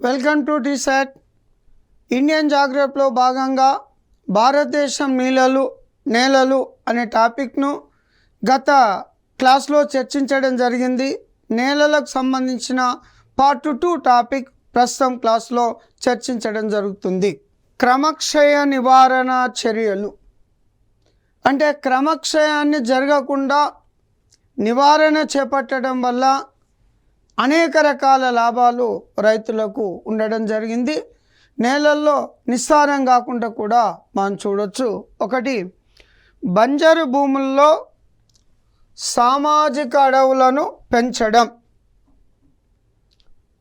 Welcome to T-SAT. Indian జాగ్రఫీలో భాగంగా భారతదేశం నేలలు అనే టాపిక్ను గత క్లాస్లో చర్చించడం జరిగింది. నేలలకు సంబంధించిన పార్ట్ 2 టాపిక్ ప్రస్తుతం క్లాస్లో చర్చించడం జరుగుతుంది. క్రమక్షయ నివారణ చర్యలు అంటే క్రమక్షయాన్ని జరగకుండా నివారణ చేపట్టడం వల్ల అనేక రకాల లాభాలు రైతులకు ఉండడం జరిగింది. నేలల్లో నిస్సారం కాకుండా కూడా మనం చూడొచ్చు. ఒకటి, బంజరు భూముల్లో సామాజిక అడవులను పెంచడం.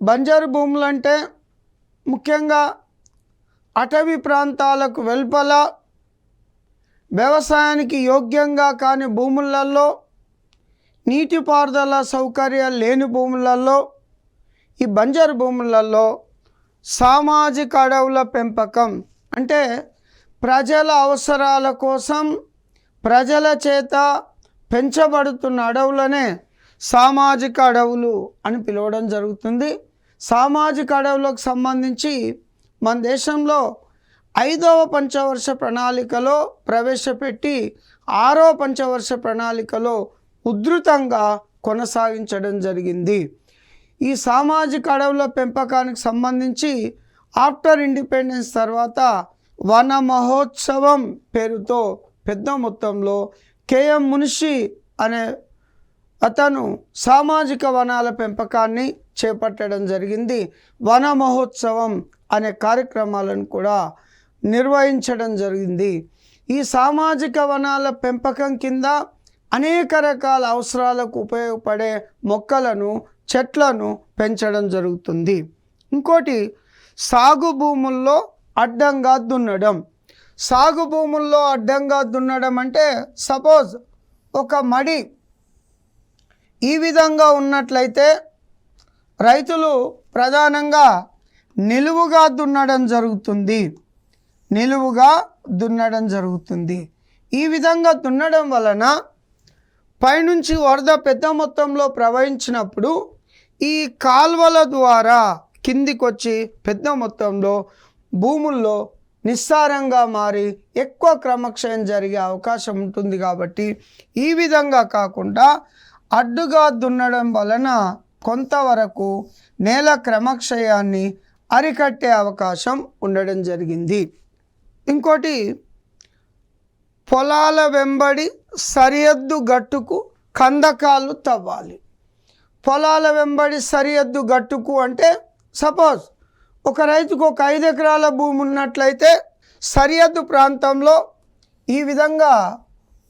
బంజరు భూములు అంటే ముఖ్యంగా అటవీ ప్రాంతాలకు వెలుపల వ్యవసాయానికి యోగ్యంగా కాని భూములలో, నీటిపారుదల సౌకర్యాలు లేని భూములలో, ఈ బంజరు భూములలో సామాజిక అడవుల పెంపకం అంటే ప్రజల అవసరాల కోసం ప్రజల చేత పెంచబడుతున్న అడవులనే సామాజిక అడవులు అని పిలవడం జరుగుతుంది. సామాజిక అడవులకు సంబంధించి మన దేశంలో 5వ పంచవర్ష ప్రణాళికలో ప్రవేశపెట్టి 6వ పంచవర్ష ప్రణాళికలో ఉధృతంగా కొనసాగించడం జరిగింది. ఈ సామాజిక అడవుల పెంపకానికి సంబంధించి ఆఫ్టర్ ఇండిపెండెన్స్ తర్వాత వన మహోత్సవం పేరుతో పెద్ద మొత్తంలో కేఎం మున్షి అనే అతను సామాజిక వనాల పెంపకాన్ని చేపట్టడం జరిగింది. వన మహోత్సవం అనే కార్యక్రమాలను కూడా నిర్వహించడం జరిగింది. ఈ సామాజిక వనాల పెంపకం కింద అనేక రకాల అవసరాలకు ఉపయోగపడే మొక్కలను, చెట్లను పెంచడం జరుగుతుంది. ఇంకోటి, సాగు భూముల్లో అడ్డంగా దున్నడం. సాగు భూముల్లో అడ్డంగా దున్నడం అంటే సపోజ్ ఒక మడి ఈ విధంగా ఉన్నట్లయితే రైతులు ప్రధానంగా నిలువుగా దున్నడం జరుగుతుంది. ఈ విధంగా దున్నడం వలన పైనుంచి వరద పెద్ద మొత్తంలో ప్రవహించినప్పుడు ఈ కాల్వల ద్వారా కిందికొచ్చి పెద్ద మొత్తంలో భూముల్లో నిస్సారంగా మారి ఎక్కువ క్రమక్షయం జరిగే అవకాశం ఉంటుంది. కాబట్టి ఈ విధంగా కాకుండా అడ్డుగా దున్నడం వలన కొంతవరకు నేల క్రమక్షయాన్ని అరికట్టే అవకాశం ఉండడం జరిగింది. ఇంకోటి, పొలాల వెంబడి సరిహద్దు గట్టుకు కందకాలు తవ్వాలి. పొలాల వెంబడి సరిహద్దు గట్టుకు అంటే సపోజ్ ఒక రైతుకు ఒక 5 ఎకరాల భూమి ఉన్నట్లయితే సరిహద్దు ప్రాంతంలో ఈ విధంగా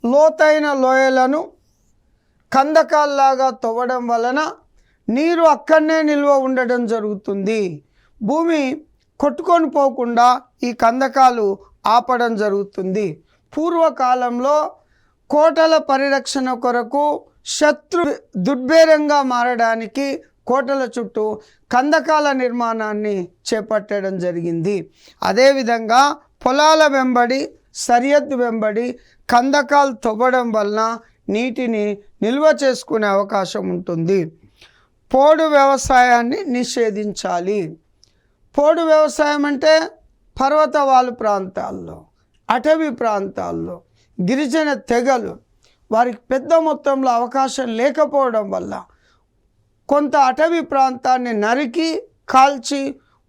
లోతైన లోయలను కందకాల్లాగా తవ్వడం వలన నీరు అక్కడనే నిల్వ ఉండడం జరుగుతుంది. భూమి కొట్టుకొని పోకుండా ఈ కందకాలు ఆపడం జరుగుతుంది. పూర్వకాలంలో కోటల పరిరక్షణ కొరకు శత్రు దుర్భేరంగా మారడానికి కోటల చుట్టూ కందకాల నిర్మాణాన్ని చేపట్టడం జరిగింది. అదేవిధంగా పొలాల వెంబడి సరిహద్దు వెంబడి కందకాలు తవ్వడం వలన నీటిని నిల్వ చేసుకునే అవకాశం ఉంటుంది. పోడు వ్యవసాయాన్ని నిషేధించాలి. పోడు వ్యవసాయం అంటే పర్వతవాలు ప్రాంతాల్లో, అటవీ ప్రాంతాల్లో గిరిజన తెగలు వారికి పెద్ద మొత్తంలో అవకాశం లేకపోవడం వల్ల కొంత అటవీ ప్రాంతాన్ని నరికి కాల్చి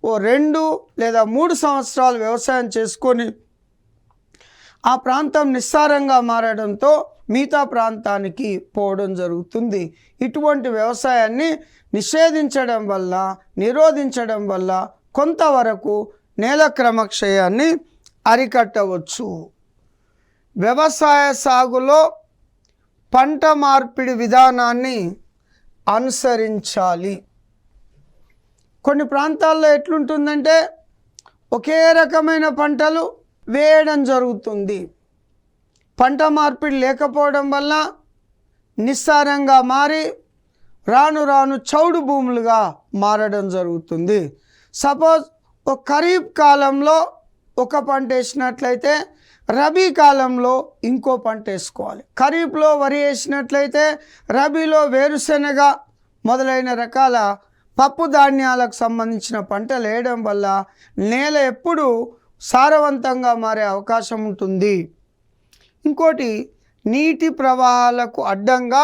2 లేదా 3 సంవత్సరాలు వ్యవసాయం చేసుకొని ఆ ప్రాంతం నిస్సారంగా మారడంతో మిగతా ప్రాంతానికి పోవడం జరుగుతుంది. ఇటువంటి వ్యవసాయాన్ని నిరోధించడం వల్ల కొంతవరకు నేల క్రమక్షయాన్ని అరికట్టవచ్చు. వ్యవసాయ సాగులో పంట మార్పిడి విధానాన్ని అనుసరించాలి. కొన్ని ప్రాంతాల్లో ఎట్లుంటుందంటే ఒకే రకమైన పంటలు వేయడం జరుగుతుంది. పంట మార్పిడి లేకపోవడం వల్ల నిస్సారంగా మారి రాను రాను చౌడు భూములుగా మారడం జరుగుతుంది. సపోజ్ ఒక ఖరీఫ్ కాలంలో ఒక పంట వేసినట్లయితే రబీ కాలంలో ఇంకో పంట వేసుకోవాలి. ఖరీఫ్లో వరి వేసినట్లయితే రబీలో వేరుశెనగ మొదలైన రకాల పప్పు ధాన్యాలకు సంబంధించిన పంటలు వేయడం వల్ల నేల ఎప్పుడు సారవంతంగా మారే అవకాశం ఉంటుంది. ఇంకోటి, నీటి ప్రవాహాలకు అడ్డంగా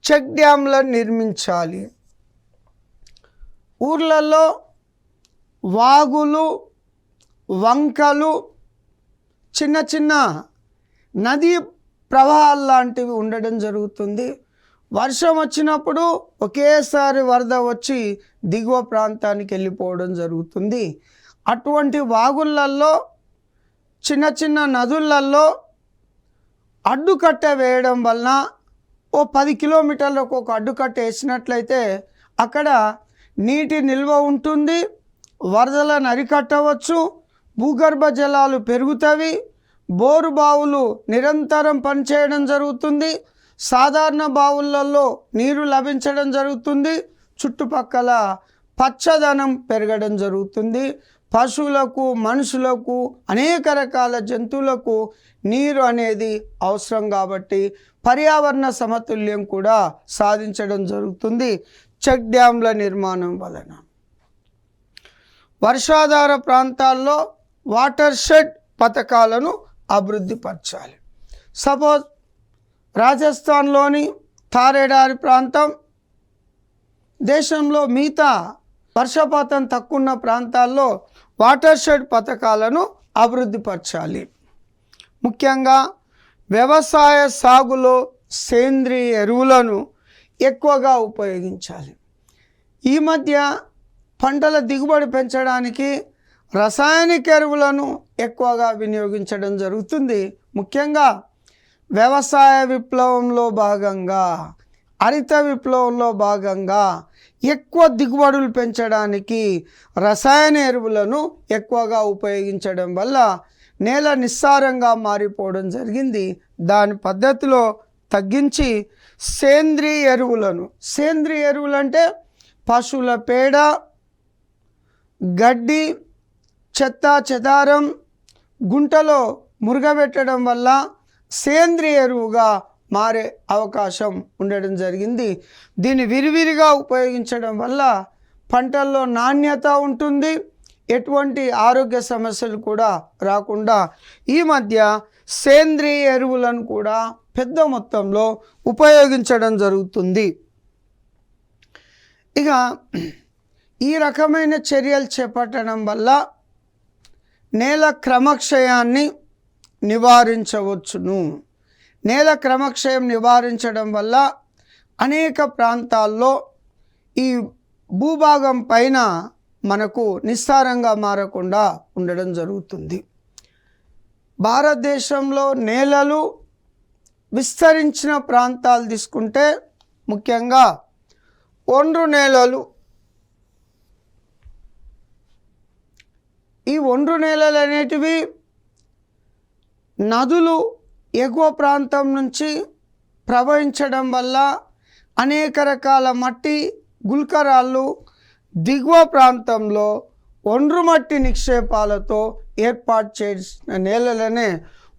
చెక్ డ్యామ్లను నిర్మించాలి. ఊర్లలో వాగులు, వంకలు, చిన్న చిన్న నదీ ప్రవాహాలు లాంటివి ఉండడం జరుగుతుంది. వర్షం వచ్చినప్పుడు ఒకేసారి వరద వచ్చి దిగువ ప్రాంతానికి వెళ్ళిపోవడం జరుగుతుంది. అటువంటి వాగులలో, చిన్న చిన్న నదులలో అడ్డుకట్ట వేయడం వలన ఓ 10 కిలోమీటర్లకు ఒక అడ్డుకట్ట వేసినట్లయితే అక్కడ నీటి నిల్వ ఉంటుంది, వరదలను అరికట్టవచ్చు, భూగర్భ జలాలు పెరుగుతాయి, బోరు బావులు నిరంతరం పనిచేయడం జరుగుతుంది, సాధారణ బావులలో నీరు లభించడం జరుగుతుంది, చుట్టుపక్కల పచ్చదనం పెరగడం జరుగుతుంది. పశువులకు, మనుషులకు, అనేక రకాల జంతువులకు నీరు అనేది అవసరం కాబట్టి పర్యావరణ సమతుల్యం కూడా సాధించడం జరుగుతుంది చెక్ డ్యామ్ల నిర్మాణం వలన. వర్షాధార ప్రాంతాల్లో వాటర్ షెడ్ పథకాలను అభివృద్ధి పరచాలి. సపోజ్ రాజస్థాన్లోని తారేడారి ప్రాంతం, దేశంలో మిగతా వర్షపాతం తక్కువ ఉన్న ప్రాంతాల్లో వాటర్ షెడ్ పథకాలను అభివృద్ధి పరచాలి. ముఖ్యంగా వ్యవసాయ సాగులో సేంద్రియ ఎరువులను ఎక్కువగా ఉపయోగించాలి. ఈ మధ్య పంటల దిగుబడి పెంచడానికి రసాయనిక ఎరువులను ఎక్కువగా వినియోగించడం జరుగుతుంది. ముఖ్యంగా వ్యవసాయ విప్లవంలో భాగంగా, హరిత విప్లవంలో భాగంగా ఎక్కువ దిగుబడులు పెంచడానికి రసాయన ఎరువులను ఎక్కువగా ఉపయోగించడం వల్ల నేల నిస్సారంగా మారిపోవడం జరిగింది. దాని పద్ధతిలో తగ్గించి సేంద్రియ ఎరువులు అంటే పశువుల పేడ, గడ్డి, చెత్త చెదారం గుంటలో మురుగబెట్టడం వల్ల సేంద్రియ ఎరువుగా మారే అవకాశం ఉండడం జరిగింది. దీన్ని విరివిరిగా ఉపయోగించడం వల్ల పంటల్లో నాణ్యత ఉంటుంది, ఎటువంటి ఆరోగ్య సమస్యలు కూడా రాకుండా ఈ మధ్య సేంద్రియ ఎరువులను కూడా పెద్ద మొత్తంలో ఉపయోగించడం జరుగుతుంది. ఇక ఈ రకమైన చర్యలు చేపట్టడం వల్ల నేల క్రమక్షయాన్ని నివారించవచ్చును. నేల క్రమక్షయం నివారించడం వల్ల అనేక ప్రాంతాల్లో ఈ భూభాగం పైన మనకు నిస్సారంగా మారకుండా ఉండడం జరుగుతుంది. భారతదేశంలో నేలలు విస్తరించిన ప్రాంతాలు తీసుకుంటే ముఖ్యంగా ఒండ్రు నేలలు. ఈ ఒండ్రు నేలలు అనేటివి నదులు ఎగువ ప్రాంతం నుంచి ప్రవహించడం వల్ల అనేక రకాల మట్టి గుల్కరాళ్ళు దిగువ ప్రాంతంలో ఒండ్రు మట్టి నిక్షేపాలతో ఏర్పాటు చేసిన నేలలనే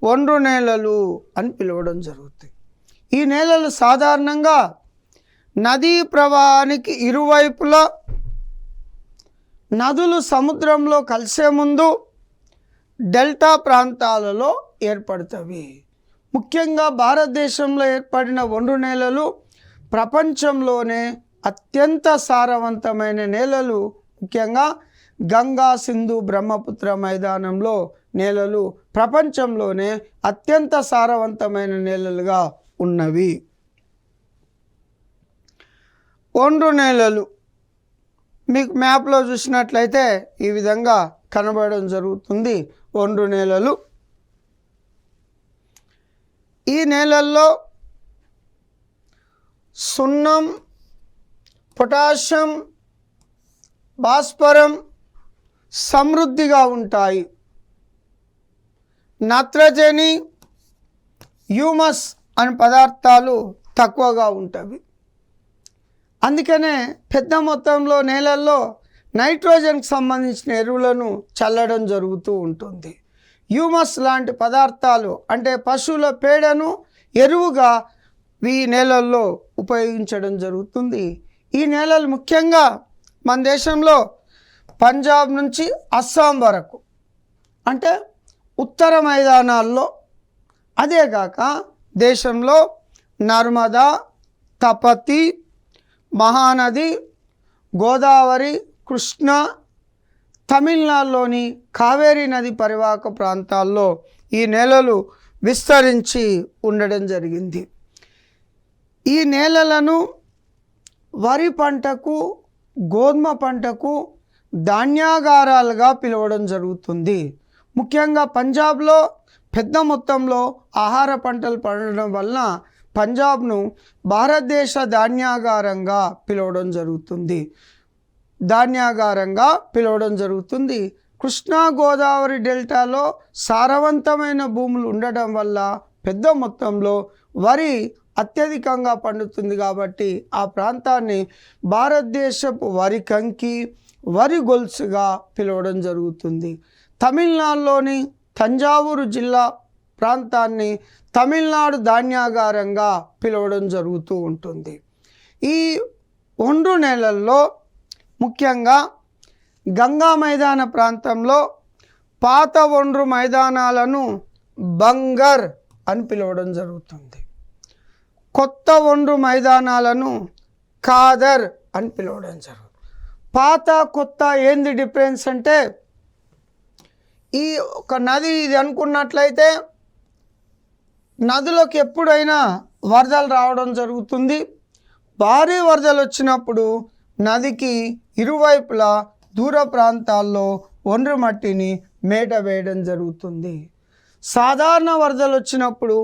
ఒండ్రు నేలలు అని పిలవడం జరుగుతుంది. ఈ నేలలు సాధారణంగా నదీ ప్రవాహానికి ఇరువైపులా నదులు సముద్రంలో కలిసే ముందు డెల్టా ప్రాంతాలలో ఏర్పడతాయి. ముఖ్యంగా భారతదేశంలో ఏర్పడిన ఒండ్రు నేలలు ప్రపంచంలోనే అత్యంత సారవంతమైన నేలలు. ముఖ్యంగా గంగా, సింధు, బ్రహ్మపుత్ర మైదానంలో నేలలు ప్రపంచంలోనే అత్యంత సారవంతమైన నేలలుగా ఉన్నవి. ఒండ్రు నేలలు మీకు మ్యాప్లో చూసినట్లయితే ఈ విధంగా కనబడడం జరుగుతుంది. ఒండ్రు నేలలు, ఈ నేలల్లో సున్నం, పొటాషియం, భాస్వరం సమృద్ధిగా ఉంటాయి. నత్రజని, హ్యూమస్ అనే పదార్థాలు తక్కువగా ఉంటాయి. అందుకనే పెద్ద మొత్తంలో నేలల్లో నైట్రోజన్కి సంబంధించిన ఎరువులను చల్లడం జరుగుతూ ఉంటుంది. హ్యూమస్ లాంటి పదార్థాలు అంటే పశువుల పేడను ఎరువుగా ఈ నేలల్లో ఉపయోగించడం జరుగుతుంది. ఈ నేలలు ముఖ్యంగా మన దేశంలో పంజాబ్ నుంచి అస్సాం వరకు అంటే ఉత్తర మైదానాల్లో, అదేగాక దేశంలో నర్మదా, తపతి, మహానది, గోదావరి, కృష్ణ, తమిళనాడులోని కావేరీ నది పరివాహక ప్రాంతాల్లో ఈ నేలలు విస్తరించి ఉండడం జరిగింది. ఈ నేలలను వరి పంటకు, గోధుమ పంటకు ధాన్యాగారాలుగా పిలవడం జరుగుతుంది. ముఖ్యంగా పంజాబ్లో పెద్ద మొత్తంలో ఆహార పంటలు పండడం వలన పంజాబ్ను భారతదేశ ధాన్యాగారంగా పిలవడం జరుగుతుంది. కృష్ణా గోదావరి డెల్టాలో సారవంతమైన భూములు ఉండడం వల్ల పెద్ద మొత్తంలో వరి అత్యధికంగా పండుతుంది. కాబట్టి ఆ ప్రాంతాన్ని భారతదేశపు వరి కంకి, వరి గొలుసుగా పిలవడం జరుగుతుంది. తమిళనాడులోని తంజావూరు జిల్లా ప్రాంతాన్ని తమిళనాడు ధాన్యాగారంగా పిలవడం జరుగుతూ ఉంటుంది. ఈ ఒండ్రు నేలల్లో ముఖ్యంగా గంగా మైదాన ప్రాంతంలో పాత ఒండ్రు మైదానాలను బంగర్ అని పిలవడం జరుగుతుంది. కొత్త ఒండ్రు మైదానాలను ఖాదర్ అని పిలవడం జరుగుతుంది. పాత కొత్త ఏంది డిఫరెన్స్ అంటే, ఈ ఒక నది ఇది అనుకున్నట్లయితే నదిలోకి ఎప్పుడైనా వరదలు రావడం జరుగుతుంది. భారీ వరదలు వచ్చినప్పుడు నదికి ఇరువైపులా దూర ప్రాంతాల్లో ఒండ్రు మట్టిని మేట వేయడం జరుగుతుంది. సాధారణ వరదలు వచ్చినప్పుడు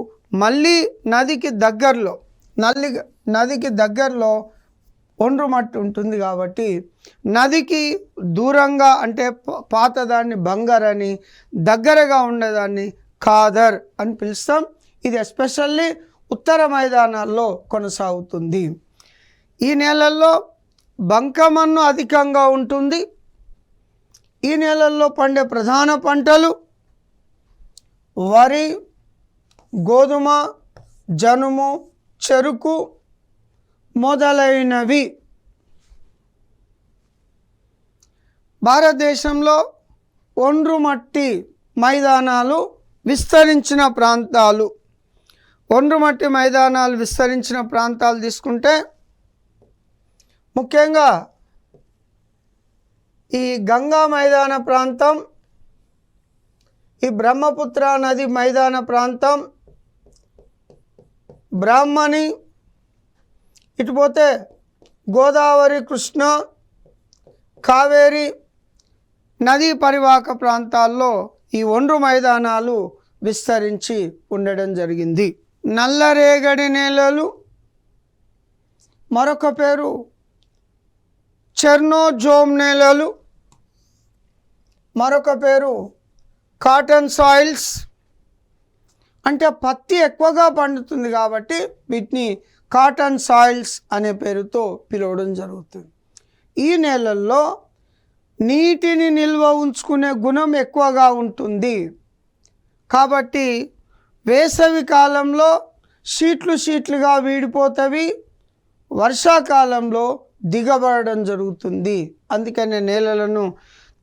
మళ్ళీ నదికి దగ్గరలో ఒండ్రు మట్టి ఉంటుంది. కాబట్టి నదికి దూరంగా అంటే పాతదాన్ని బంగర్ అని, దగ్గరగా ఉండేదాన్ని ఖాదర్ అని పిలుస్తాం. ఇది ఎస్పెషల్లీ ఉత్తర మైదానాల్లో కొనసాగుతుంది. ఈ నేలల్లో బంకమన్ను అధికంగా ఉంటుంది. ఈ నేలల్లో పండే ప్రధాన పంటలు వరి, గోధుమ, జనుము, చెరుకు మొదలైనవి. భారతదేశంలో ఒండ్రు మట్టి మైదానాలు విస్తరించిన ప్రాంతాలు తీసుకుంటే ముఖ్యంగా ఈ గంగా మైదాన ప్రాంతం, ఈ బ్రహ్మపుత్ర నది మైదాన ప్రాంతం, బ్రాహ్మణి, ఇటుపోతే గోదావరి, కృష్ణ, కావేరి నదీ పరివాహక ప్రాంతాల్లో ఈ ఒండ్రు మైదానాలు విస్తరించి ఉండడం జరిగింది. నల్లరేగడి నేలలు, మరొక పేరు చెర్నోజోమ్ నేలలు, మరొక పేరు కాటన్ సాయిల్స్. అంటే పత్తి ఎక్కువగా పండుతుంది కాబట్టి వీటిని కాటన్ సాయిల్స్ అనే పేరుతో పిలవడం జరుగుతుంది. ఈ నేలల్లో నీటిని నిల్వ ఉంచుకునే గుణం ఎక్కువగా ఉంటుంది. కాబట్టి వేసవి కాలంలో షీట్లుగా వీడిపోతవి, వర్షాకాలంలో దిగబడడం జరుగుతుంది. అందుకనే నేలలను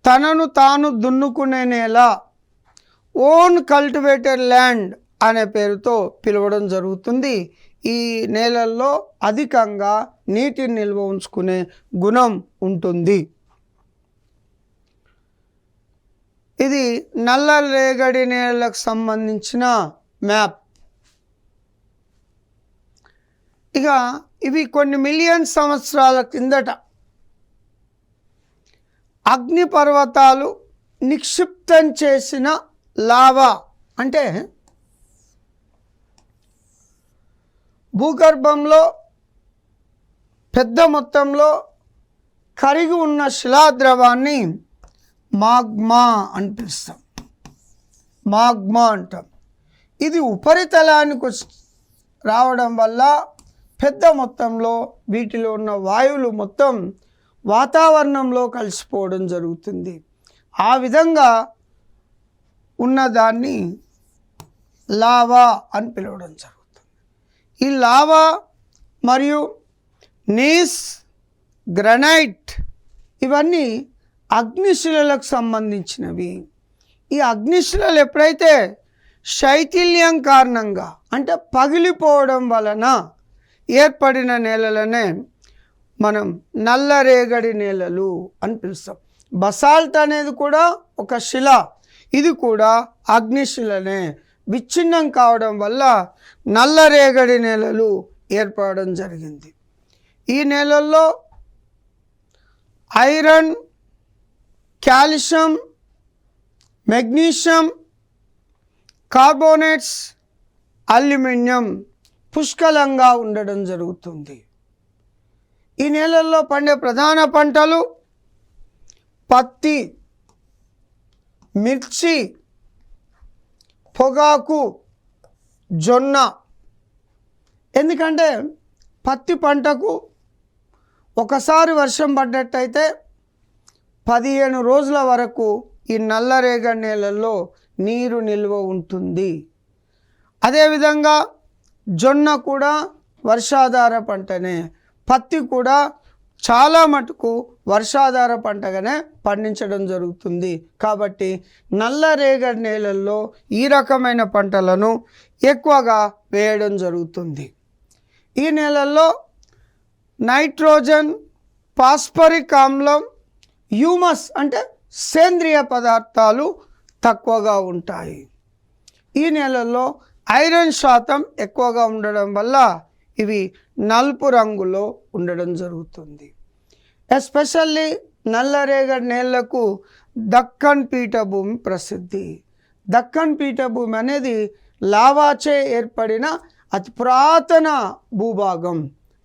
తనను తాను దున్నుకునే నేల, ఓన్ కల్టివేటెడ్ ల్యాండ్ అనే పేరుతో పిలవడం జరుగుతుంది. ఈ నేలల్లో అధికంగా నీటిని నిల్వ ఉంచుకునే గుణం ఉంటుంది. ఇది నల్లరేగడి నేలలకు సంబంధించిన మ్యాప్. ఇక ఇవి కొన్ని మిలియన్ సంవత్సరాల కిందట అగ్నిపర్వతాలు నిక్షిప్తం చేసిన లావా, అంటే భూగర్భంలో పెద్ద మొత్తంలో కరిగి ఉన్న శిలాద్రవాన్ని మాగ్మా అని పిలుస్తాం. మాగ్మా అంటాం. ఇది ఉపరితలానికి రావడం వల్ల పెద్ద మొత్తంలో వీటిలో ఉన్న వాయువులు మొత్తం వాతావరణంలో కలిసిపోవడం జరుగుతుంది. ఆ విధంగా ఉన్నదాన్ని లావా అని పిలవడం జరుగుతుంది. ఈ లావా మరియు నీస్, గ్రానైట్ ఇవన్నీ అగ్నిశిలలకు సంబంధించినవి. ఈ అగ్నిశిలలు ఎప్పుడైతే శైథిల్యం కారణంగా అంటే పగిలిపోవడం వలన ఏర్పడిన నేలలనే మనం నల్లరేగడి నేలలు అని పిలుస్తాం. బసాల్ట్ అనేది కూడా ఒక శిల, ఇది కూడా అగ్నిశిలనే. విచ్ఛిన్నం కావడం వల్ల నల్లరేగడి నేలలు ఏర్పడడం జరిగింది. ఈ నేలల్లో iron, calcium, magnesium, carbonates, aluminium పుష్కలంగా ఉండడం జరుగుతుంది. ఈ నేలల్లో పండే ప్రధాన పంటలు పత్తి, మిర్చి, పొగాకు, జొన్న. ఎందుకంటే పత్తి పంటకు ఒకసారి వర్షం పడ్డట్టయితే 15 రోజుల వరకు ఈ నల్లరేగడి నేలల్లో నీరు నిల్వ ఉంటుంది. అదేవిధంగా జొన్న కూడా వర్షాధార పంటనే, పత్తి కూడా చాలా మటుకు వర్షాధార పంటగానే పండించడం జరుగుతుంది. కాబట్టి నల్లరేగడి నేలల్లో ఈ రకమైన పంటలను ఎక్కువగా వేయడం జరుగుతుంది. ఈ నేలల్లో నైట్రోజన్, ఫాస్ఫరిక్ ఆమ్లం, హ్యూమస్ అంటే సేంద్రియ పదార్థాలు తక్కువగా ఉంటాయి. ఈ నేలల్లో ఐరన్ శాతం ఎక్కువగా ఉండడం వల్ల ఇవి నలుపు రంగులో ఉండడం జరుగుతుంది. ఎస్పెషల్లీ నల్లరేగడి నేలకు దక్కన్ పీఠభూమి ప్రసిద్ధి. దక్కన్ పీఠభూమి అనేది లావాచే ఏర్పడిన అతి పురాతన భూభాగం.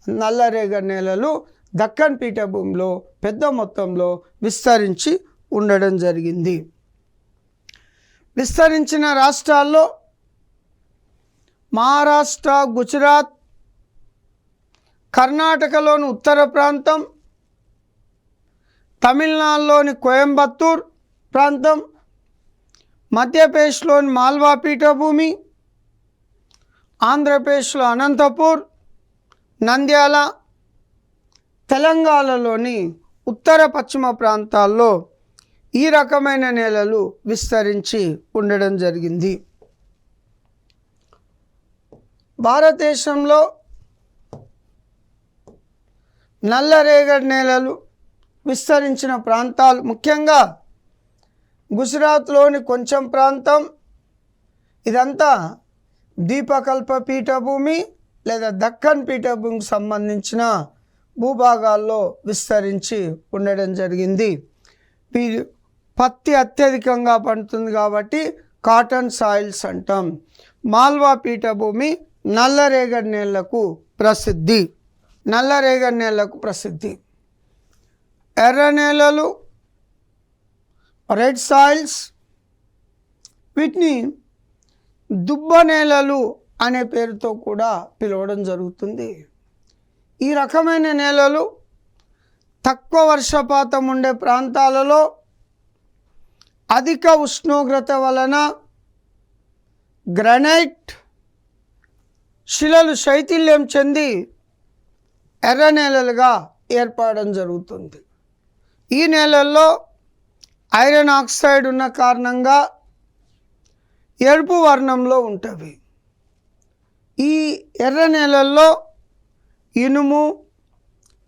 నల్లరేగడి నేలలు దక్కన్ పీఠభూమిలో పెద్ద మొత్తంలో విస్తరించి ఉండడం జరిగింది. విస్తరించిన రాష్ట్రాల్లో మహారాష్ట్ర, గుజరాత్, కర్ణాటకలోని ఉత్తర ప్రాంతం, తమిళనాడులోని కోయంబత్తూర్ ప్రాంతం, మధ్యప్రదేశ్లోని మాల్వా పీఠభూమి, ఆంధ్రప్రదేశ్లో అనంతపూర్, నంద్యాల, తెలంగాణలోని ఉత్తర పశ్చిమ ప్రాంతాల్లో ఈ రకమైన నేలలు విస్తరించి ఉండడం జరిగింది. భారతదేశంలో నల్లరేగడి నేలలు విస్తరించిన ప్రాంతాలు ముఖ్యంగా గుజరాత్లోని కొంచెం ప్రాంతం, ఇదంతా దీపకల్ప పీఠభూమి లేదా దక్కన్ పీఠభూమికి సంబంధించిన భూభాగాల్లో విస్తరించి ఉండడం జరిగింది. పత్తి అత్యధికంగా పండుతుంది కాబట్టి కాటన్ సాయిల్స్ అంటాం. మాల్వా పీఠభూమి నల్లరేగడి నేలకు ప్రసిద్ధి. నల్లరేగడి నేలకు ప్రసిద్ధి. ఎర్ర నేలలు, రెడ్ సాయిల్స్, వీటిని దుబ్బ నేలలు అనే పేరుతో కూడా పిలవడం జరుగుతుంది. ఈ రకమైన నేలలు తక్కువ వర్షపాతం ఉండే ప్రాంతాలలో అధిక ఉష్ణోగ్రత వలన గ్రానైట్ శిలలు శైథిల్యం చెంది ఎర్ర నేలలుగా ఏర్పడడం జరుగుతుంది. ఈ నేలల్లో ఐరన్ ఆక్సైడ్ ఉన్న కారణంగా ఎరుపు వర్ణంలో ఉంటవి. ఈ ఎర్ర నేలల్లో ఇనుము,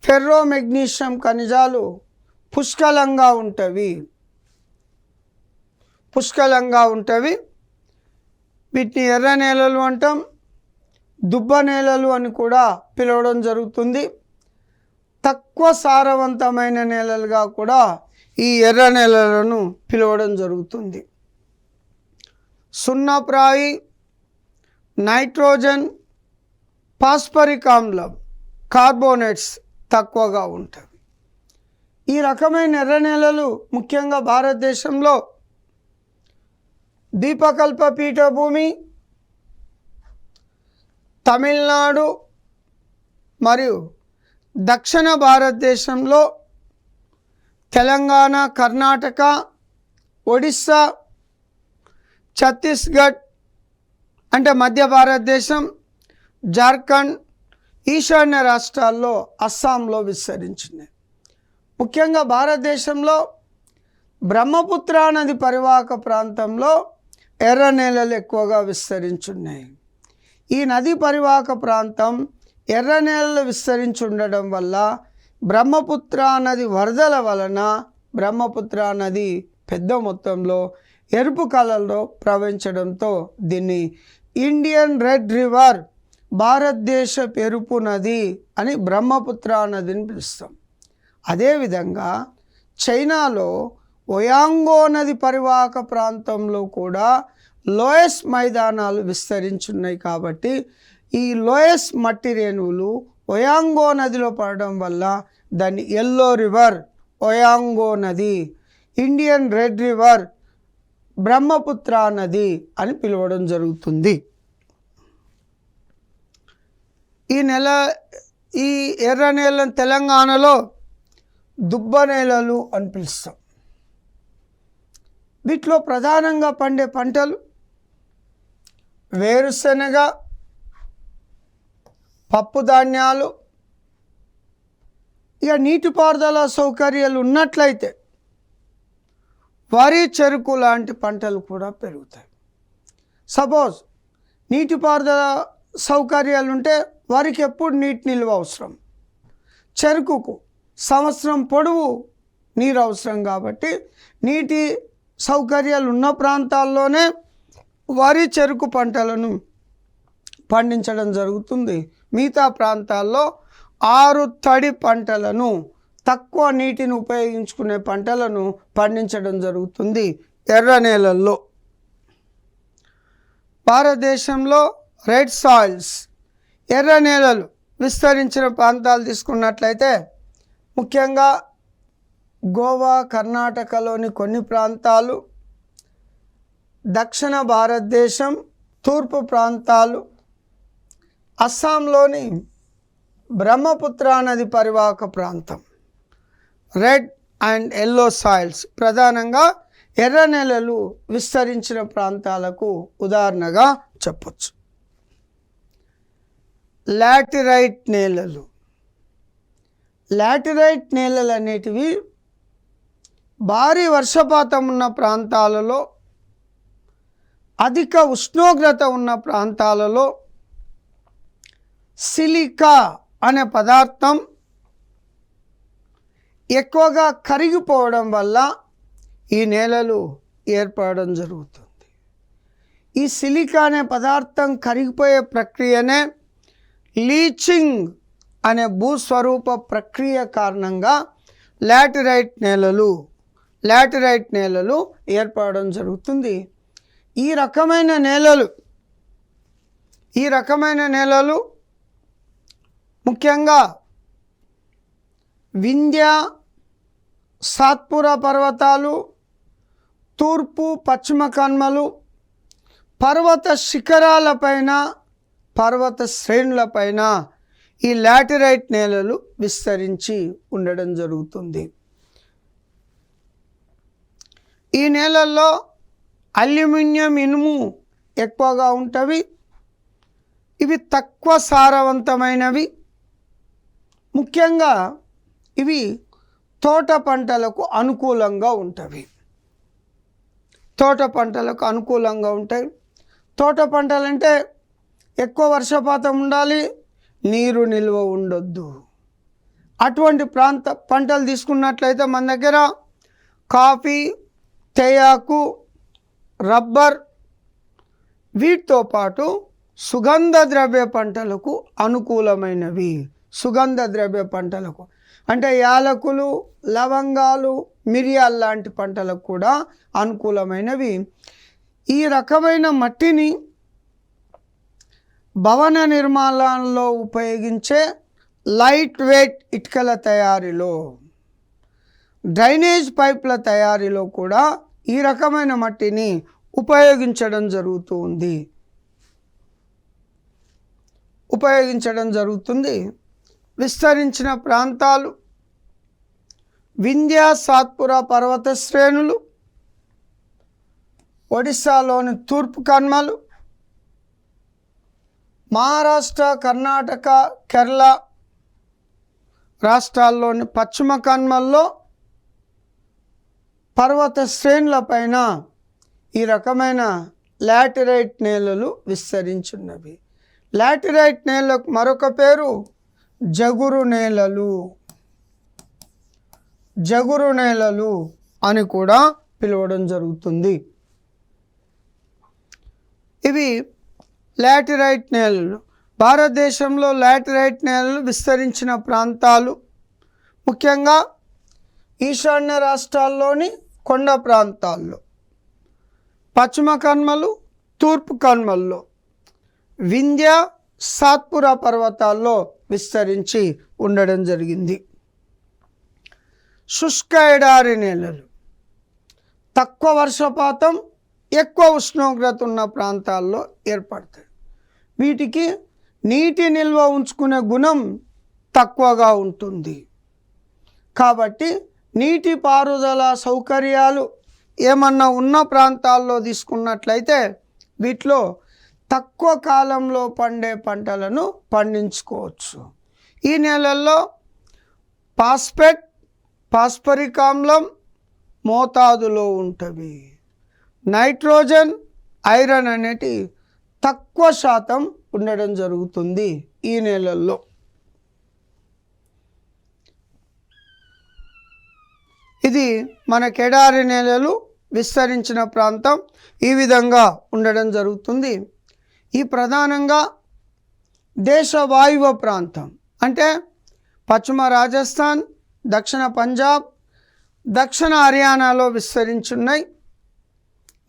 ఫెర్రో మెగ్నీషియం ఖనిజాలు పుష్కలంగా ఉంటవి. వీటిని ఎర్ర నేలలు అంటాం. దుబ్బ నేలలు అని కూడా పిలవడం జరుగుతుంది. తక్కువ సారవంతమైన నేలలుగా కూడా ఈ ఎర్ర నేలలను పిలవడం జరుగుతుంది. సున్నప్రాయి, నైట్రోజన్, ఫాస్ఫరిక్ ఆమ్లం, కార్బోనేట్స్ తక్కువగా ఉంటాయి. ఈ రకమైన ఎర్ర నేలలు ముఖ్యంగా భారతదేశంలో దీపకల్ప పీఠభూమి, తమిళనాడు మరియు దక్షిణ భారతదేశంలో తెలంగాణ, కర్ణాటక, ఒడిస్సా, ఛత్తీస్గఢ్ అంటే మధ్య భారతదేశం, జార్ఖండ్, ఈశాన్య రాష్ట్రాల్లో, అస్సాంలో విస్తరించింది. ముఖ్యంగా భారతదేశంలో బ్రహ్మపుత్ర నది పరివాహక ప్రాంతంలో ఎర్ర నేలలు ఎక్కువగా విస్తరించున్నాయి. ఈ నది పరివాహక ప్రాంతం ఎర్ర నేలలు విస్తరించి ఉండడం వల్ల బ్రహ్మపుత్ర నది వరదల వలన బ్రహ్మపుత్ర నది పెద్ద మొత్తంలో ఎరుపు కలర్లో ప్రవహించడంతో దీన్ని ఇండియన్ రెడ్ రివర్, భారతదేశ ఎరుపు నది అని బ్రహ్మపుత్ర నదిని పిలుస్తాం. అదేవిధంగా చైనాలో ఒయాంగో నది పరివాహక ప్రాంతంలో కూడా లోయస్ మైదానాలు విస్తరించున్నాయి. కాబట్టి ఈ లోయస్ మట్టి రేణువులు ఒయాంగో నదిలో పడడం వల్ల దాన్ని ఎల్లో రివర్, ఒయాంగో నది, ఇండియన్ రెడ్ రివర్, బ్రహ్మపుత్ర నది అని పిలవడం జరుగుతుంది. ఈ ఎర్ర నేలను తెలంగాణలో దుబ్బ నేలలు అని పిలుస్తాం. వీటిలో ప్రధానంగా పండే పంటలు వేరుశనగ, పప్పు ధాన్యాలు. ఇక నీటిపారుదల సౌకర్యాలు ఉన్నట్లయితే వరి, చెరుకు లాంటి పంటలు కూడా పెరుగుతాయి. సపోజ్ నీటిపారుదల సౌకర్యాలు ఉంటే వరికి ఎప్పుడు నీటి నిల్వ అవసరం, చెరుకుకు సంవత్సరం పొడవు నీరు అవసరం. కాబట్టి నీటి సౌకర్యాలు ఉన్న ప్రాంతాల్లోనే వరి, చెరుకు పంటలను పండించడం జరుగుతుంది. మిగతా ప్రాంతాల్లో 6 తడి పంటలను, తక్కువ నీటిని ఉపయోగించుకునే పంటలను పండించడం జరుగుతుంది ఎర్ర నేలల్లో. భారతదేశంలో రెడ్ సాయిల్స్, ఎర్ర నేలలు విస్తరించిన ప్రాంతాలు తీసుకున్నట్లయితే ముఖ్యంగా గోవా, కర్ణాటకలోని కొన్ని ప్రాంతాలు, దక్షిణ భారతదేశం, తూర్పు ప్రాంతాలు, అస్సాంలోని బ్రహ్మపుత్ర నది పరివాహక ప్రాంతం, రెడ్ అండ్ ఎల్లో సాయిల్స్ ప్రధానంగా ఎర్ర నేలలు విస్తరించిన ప్రాంతాలకు ఉదాహరణగా చెప్పొచ్చు. లాటిరైట్ నేలలు, లాటిరైట్ నేలలు అనేటివి భారీ వర్షపాతం ఉన్న ప్రాంతాలలో, అధిక ఉష్ణోగ్రత ఉన్న ప్రాంతాలలో సిలికా అనే పదార్థం ఎక్కువగా కరిగిపోవడం వల్ల ఈ నేలలు ఏర్పడడం జరుగుతుంది. ఈ సిలికా అనే పదార్థం కరిగిపోయే ప్రక్రియనే లీచింగ్ అనే భూస్వరూప ప్రక్రియ కారణంగా లాటిరైట్ నేలలు ఏర్పడడం జరుగుతుంది. ఈ రకమైన నేలలు ముఖ్యంగా వింధ్య, సాత్పురా పర్వతాలు, తూర్పు పశ్చిమ కనుమలు, పర్వత శిఖరాలపైన, పర్వత శ్రేణులపైన ఈ లాటిరైట్ నేలలు విస్తరించి ఉండడం జరుగుతుంది. ఈ నేలల్లో అల్యూమినియం, ఇనుము ఎక్కువగా ఉంటవి. ఇవి తక్కువ సారవంతమైనవి. ముఖ్యంగా ఇవి తోట పంటలకు అనుకూలంగా ఉంటవి. తోట పంటలంటే ఎక్కువ వర్షపాతం ఉండాలి, నీరు నిల్వ ఉండొద్దు. అటువంటి పంటలు తీసుకున్నట్లయితే మన దగ్గర కాఫీ, తేయాకు, రబ్బర్, వీటితో పాటు సుగంధ ద్రవ్య పంటలకు అనుకూలమైనవి. సుగంధ ద్రవ్య పంటలకు అంటే యాలకులు, లవంగాలు, మిరియాలు లాంటి పంటలకు కూడా అనుకూలమైనవి. ఈ రకమైన మట్టిని భవన నిర్మాణాల్లో ఉపయోగించే లైట్ వెయిట్ ఇటుకల తయారీలో, డ్రైనేజ్ పైప్ల తయారీలో కూడా ఈ రకమైన మట్టిని ఉపయోగించడం జరుగుతుంది. విస్తరించిన ప్రాంతాలు వింధ్య, సాత్పురా పర్వత శ్రేణులు, ఒడిశాలోని తూర్పు కనుమలు, మహారాష్ట్ర, కర్ణాటక, కేరళ, రాష్ట్రాల్లోని పశ్చిమ కనుమల్లో పర్వత శ్రేణులపైన ఈ రకమైన లాటరైట్ నేలలు విస్తరించున్నవి. లాటరైట్ నేలకు మరొక పేరు జగురు నేలలు, జగురు నేలలు అని కూడా పిలవడం జరుగుతుంది. ఇవి లాటరైట్ నేలలు. భారతదేశంలో లాటరైట్ నేలలు విస్తరించిన ప్రాంతాలు ముఖ్యంగా ఈశాన్య రాష్ట్రాల్లోని కొండ ప్రాంతాల్లో, పశ్చిమ కనుమలు, తూర్పు కనుమల్లో, వింధ్య సాత్పురా పర్వతాల్లో విస్తరించి ఉండడం జరిగింది. శుష్క ఎడారి నేలలు తక్కువ వర్షపాతం, ఎక్కువ ఉష్ణోగ్రత ఉన్న ప్రాంతాల్లో ఏర్పడతాయి. వీటికి నీటి నిల్వ ఉంచుకునే గుణం తక్కువగా ఉంటుంది. కాబట్టి నీటి పారుదల సౌకర్యాలు ఏమన్నా ఉన్న ప్రాంతాల్లో తీసుకున్నట్లయితే వీటిలో తక్కువ కాలంలో పండే పంటలను పండించుకోవచ్చు. ఈ నేలల్లో ఫాస్ఫేట్, ఫాస్ఫరిక్ ఆమ్లం మోతాదులో ఉంటవి. నైట్రోజన్, ఐరన్ అనేటి తక్కువ శాతం ఉండడం జరుగుతుంది ఈ నేలల్లో. ఇది మన ఎడారి నేలలు విస్తరించిన ప్రాంతం ఈ విధంగా ఉండడం జరుగుతుంది. ఈ ప్రధానంగా దేశ వాయువ్య ప్రాంతం అంటే పశ్చిమ రాజస్థాన్, దక్షిణ పంజాబ్, దక్షిణ హర్యానాలో విస్తరించున్నాయి.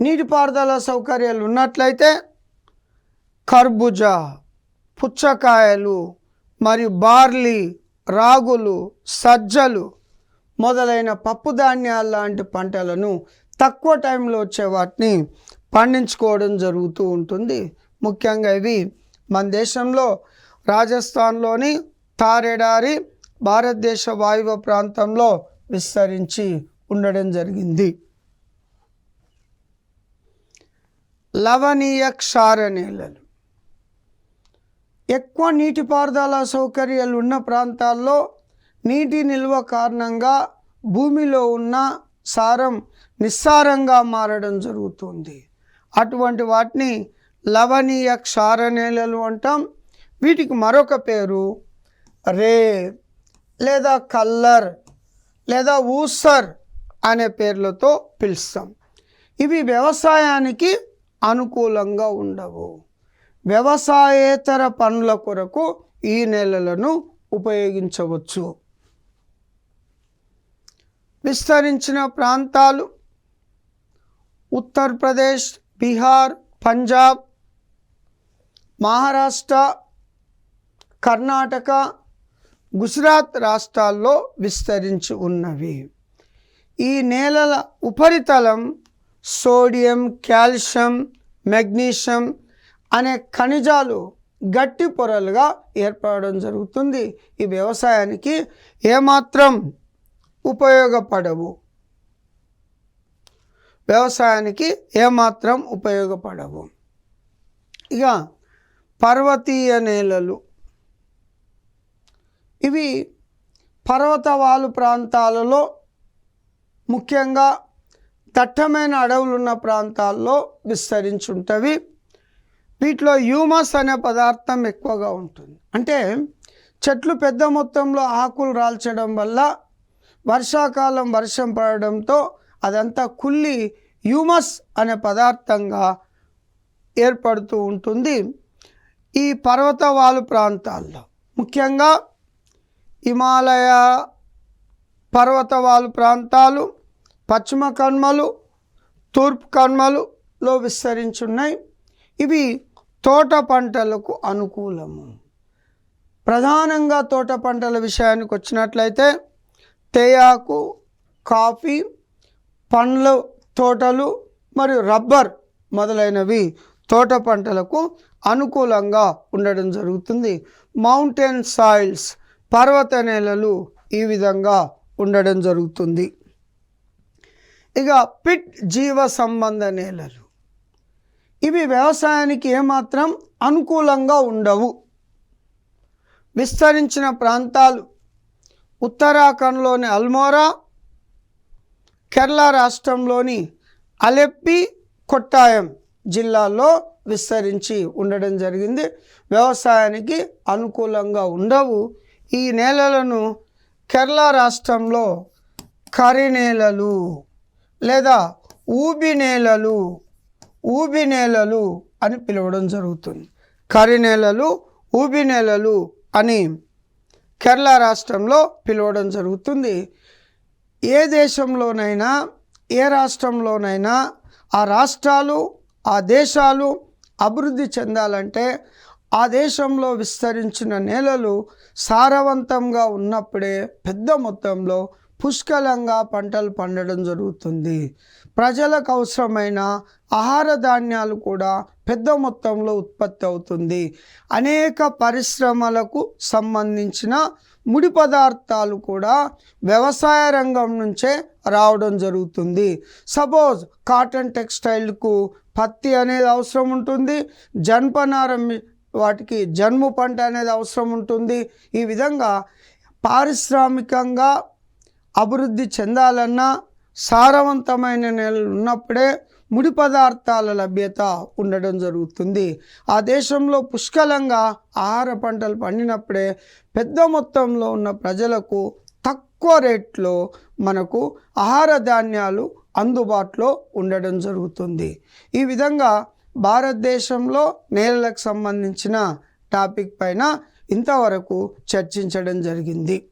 నీటిపారుదల సౌకర్యాలు ఉన్నట్లయితే కర్బూజా, పుచ్చకాయలు మరియు బార్లీ, రాగులు, సజ్జలు మొదలైన పప్పు ధాన్యాలు లాంటి పంటలను తక్కువ టైంలో వచ్చే వాటిని పండించుకోవడం జరుగుతూ ఉంటుంది. ముఖ్యంగా ఇవి మన దేశంలో రాజస్థాన్లోని థార్ ఎడారి భారతదేశ వాయువ్య ప్రాంతంలో విస్తరించి ఉండడం జరిగింది. లవణీయ క్షార నేలలు ఎక్కువ నీటిపారుదల సౌకర్యాలు ఉన్న ప్రాంతాల్లో నీటి నిల్వ కారణంగా భూమిలో ఉన్న సారం నిస్సారంగా మారడం జరుగుతుంది. అటువంటి వాటిని లవణీయ క్షార నేలలు అంటాం. వీటికి మరొక పేరు రే లేదా కల్లర్ లేదా ఊసర్ అనే పేర్లతో పిలుస్తాం. ఇవి వ్యవసాయానికి అనుకూలంగా ఉండవు. వ్యవసాయేతర పనుల కొరకు ఈ నేలలను ఉపయోగించవచ్చు. విస్తరించిన ప్రాంతాలు ఉత్తరప్రదేశ్, బీహార్, పంజాబ్, మహారాష్ట్ర, కర్ణాటక, గుజరాత్ రాష్ట్రాల్లో విస్తరించి ఉన్నవి. ఈ నేలల ఉపరితలం సోడియం, కాల్షియం, మెగ్నీషియం అనే ఖనిజాలు గట్టి పొరలుగా ఏర్పడడం జరుగుతుంది. ఈ వ్యవసాయానికి ఏమాత్రం ఉపయోగపడవు. ఇక పర్వతీయ నేలలు, ఇవి పర్వతవాలు ప్రాంతాలలో ముఖ్యంగా దట్టమైన అడవులు ఉన్న ప్రాంతాల్లో విస్తరించుంటవి. వీటిలో హ్యూమస్ అనే పదార్థం ఎక్కువగా ఉంటుంది. అంటే చెట్లు పెద్ద మొత్తంలో ఆకులు రాల్చడం వల్ల వర్షాకాలం వర్షం పడడంతో అదంతా కుళ్ళి హ్యూమస్ అనే పదార్థంగా ఏర్పడుతూ ఉంటుంది. ఈ పర్వతవాలు ప్రాంతాల్లో ముఖ్యంగా హిమాలయ పర్వతవాలు ప్రాంతాలు, పశ్చిమ కనుమలు, తూర్పు కనుమలులో విస్తరించున్నాయి. ఇవి తోట పంటలకు అనుకూలము. ప్రధానంగా తోట పంటల విషయానికి వచ్చినట్లయితే తేయాకు, కాఫీ, పండ్ల తోటలు మరియు రబ్బర్ మొదలైనవి తోట పంటలకు అనుకూలంగా ఉండడం జరుగుతుంది. మౌంటైన్ సాయిల్స్, పర్వత నేలలు ఈ విధంగా ఉండడం జరుగుతుంది. ఇక పిట్ జీవ సంబంధ నేలలు, ఇవి వ్యవసాయానికి ఏమాత్రం అనుకూలంగా ఉండవు. విస్తరించిన ప్రాంతాలు ఉత్తరాఖండ్లోని అల్మోరా, కేరళ రాష్ట్రంలోని అలెప్పి, కొట్టాయం జిల్లాల్లో విస్తరించి ఉండడం జరిగింది. వ్యవసాయానికి అనుకూలంగా ఉండవు. ఈ నేలలను కేరళ రాష్ట్రంలో కరి నేలలు లేదా ఊబి నేలలు అని పిలవడం జరుగుతుంది. కరి నేలలు, ఊబి నేలలు అని కేరళ రాష్ట్రంలో పిలవడం జరుగుతుంది. ఏ దేశంలోనైనా, ఏ రాష్ట్రంలోనైనా ఆ రాష్ట్రాలు, ఆ దేశాలు అభివృద్ధి చెందాలంటే ఆ దేశంలో విస్తరించిన నేలలు సారవంతంగా ఉన్నప్పుడే పెద్ద మొత్తంలో పుష్కలంగా పంటలు పండడం జరుగుతుంది. ప్రజలకు అవసరమైన ఆహార ధాన్యాలు కూడా పెద్ద మొత్తంలో ఉత్పత్తి అవుతుంది. అనేక పరిశ్రమలకు సంబంధించిన ముడి పదార్థాలు కూడా వ్యవసాయ రంగం నుంచే రావడం జరుగుతుంది. సపోజ్ కాటన్ టెక్స్టైల్కు పత్తి అనేది అవసరం ఉంటుంది, జనపనార వాటికి జన్ము పంట అనేది అవసరం ఉంటుంది. ఈ విధంగా పారిశ్రామికంగా అభివృద్ధి చెందాలన్నా సారవంతమైన నేలలు ఉన్నప్పుడే ముడి పదార్థాల లభ్యత ఉండడం జరుగుతుంది. ఆ దేశంలో పుష్కలంగా ఆహార పంటలు పండినప్పుడే పెద్ద మొత్తంలో ఉన్న ప్రజలకు తక్కువ రేట్లో మనకు ఆహార ధాన్యాలు అందుబాటులో ఉండడం జరుగుతుంది. ఈ విధంగా భారతదేశంలో నేలలకు సంబంధించిన టాపిక్ పైన ఇంతవరకు చర్చించడం జరిగింది.